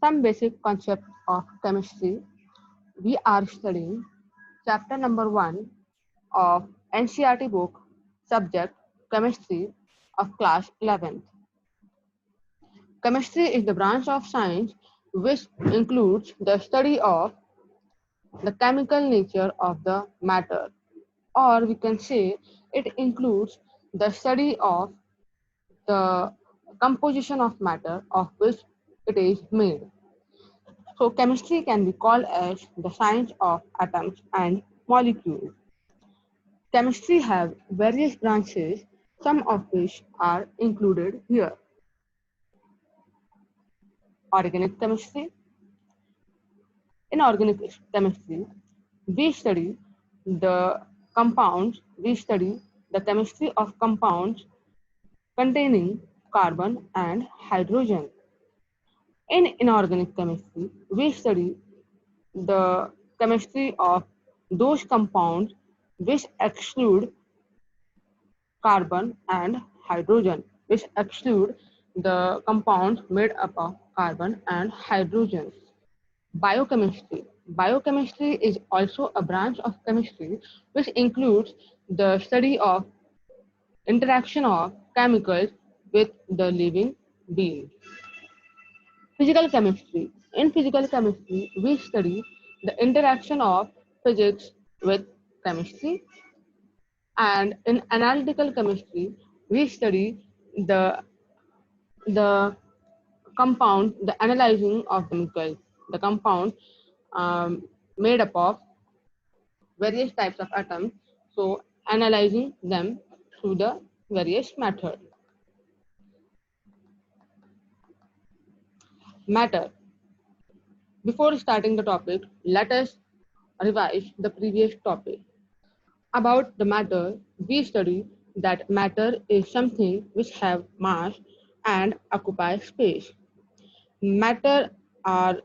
Some basic concepts of chemistry. We are studying chapter number 1 of NCERT book, subject chemistry of class 11th. Chemistry is the branch of science which includes the study of the chemical nature of the matter, or we can say it includes the study of the composition of matter of which it is made. So chemistry can be called as the science of atoms and molecules. Chemistry have various branches, some of which are included here. Organic chemistry. In organic chemistry, we study the we study the chemistry of compounds containing carbon and hydrogen. In inorganic chemistry, we study the chemistry of those compounds which exclude carbon and hydrogen, which exclude the compounds made up of carbon and hydrogen. Biochemistry. Biochemistry is also a branch of chemistry which includes the study of interaction of chemicals with the living beings. Physical chemistry. In physical chemistry, we study the interaction of physics with chemistry, and in analytical chemistry, we study the the compound, the analyzing of chemicals, the compound made up of various types of atoms. So analyzing them through the various methods. Matter. Before starting the topic, let us revise the previous topic. About the matter, we study that matter is something which have mass and occupy space. Matter are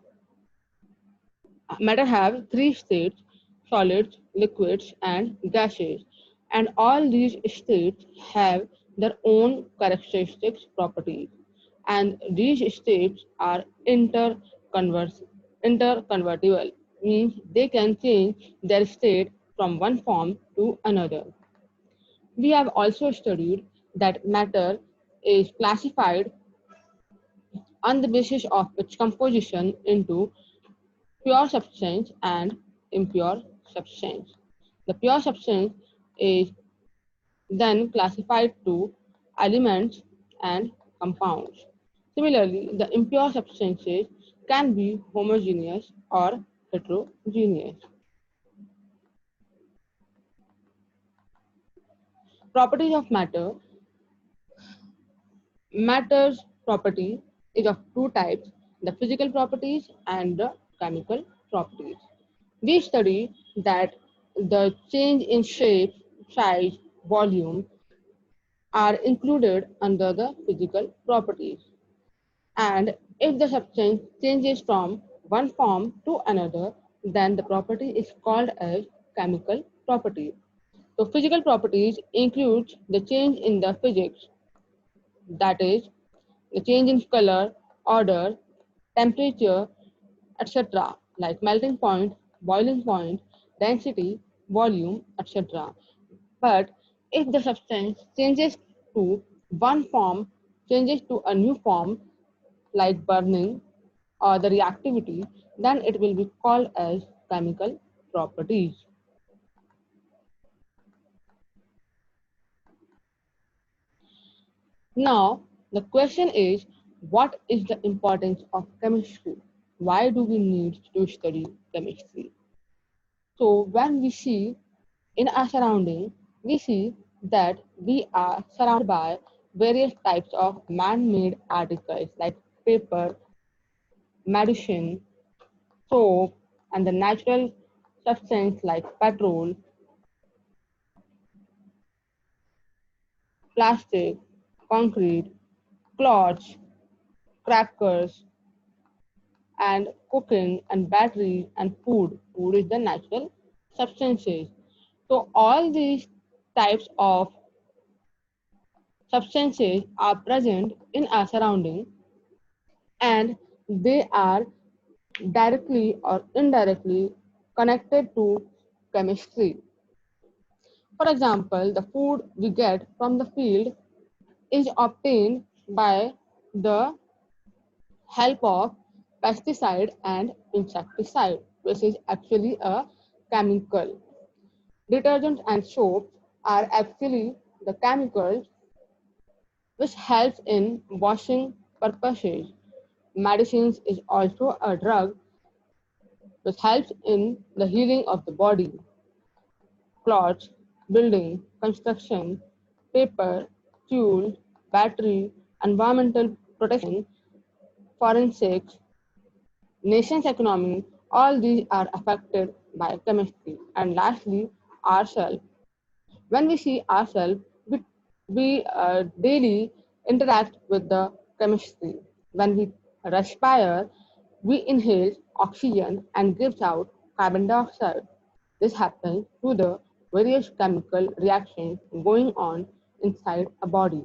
Matter have three states: solids, liquids, and gases, and all these states have their own characteristics properties, and these states are interconvertible, means they can change their state from one form to another. We have also studied that matter is classified on the basis of its composition into pure substance and impure substance. The pure substance is then classified to elements and compounds. Similarly, the impure substances can be homogeneous or heterogeneous. Properties of matter. Matter's property is of two types, the physical properties and the chemical properties. We study that the change in shape, size, volume are included under the physical properties. And if the substance changes from one form to another, then the property is called as chemical property. So physical properties include the change in the physics, that is, the change in color, order, temperature, etc., like melting point, boiling point, density, volume, etc. But if the substance changes to one form, changes to a new form, like burning or the reactivity, then it will be called as chemical properties. Now, the question is, what is the importance of chemistry? Why do we need to study chemistry? So, when we see in our surrounding, we see that we are surrounded by various types of man-made articles like paper, medicine, soap, and the natural substance like petrol, plastic, concrete, cloths, crackers, and cooking and batteries and food. Food is the natural substances. So all these types of substances are present in our surrounding, and They are directly or indirectly connected to chemistry. For example, the food we get from the field is obtained by the help of pesticide and insecticide, which is actually a chemical. Detergents and soaps are actually the chemicals which helps in washing purposes. Medicines is also a drug which helps in the healing of the body. Clothes, building, construction, paper, fuel, battery, environmental protection, forensics, nation's economy, all these are affected by chemistry. And lastly, ourselves. When we see ourselves, we daily interact with the chemistry. When we respire, we inhale oxygen and gives out carbon dioxide. This happens through the various chemical reactions going on inside a body.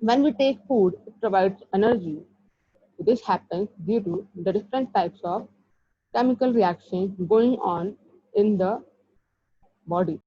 When we take food, it provides energy. This happens due to the different types of chemical reactions going on in the body.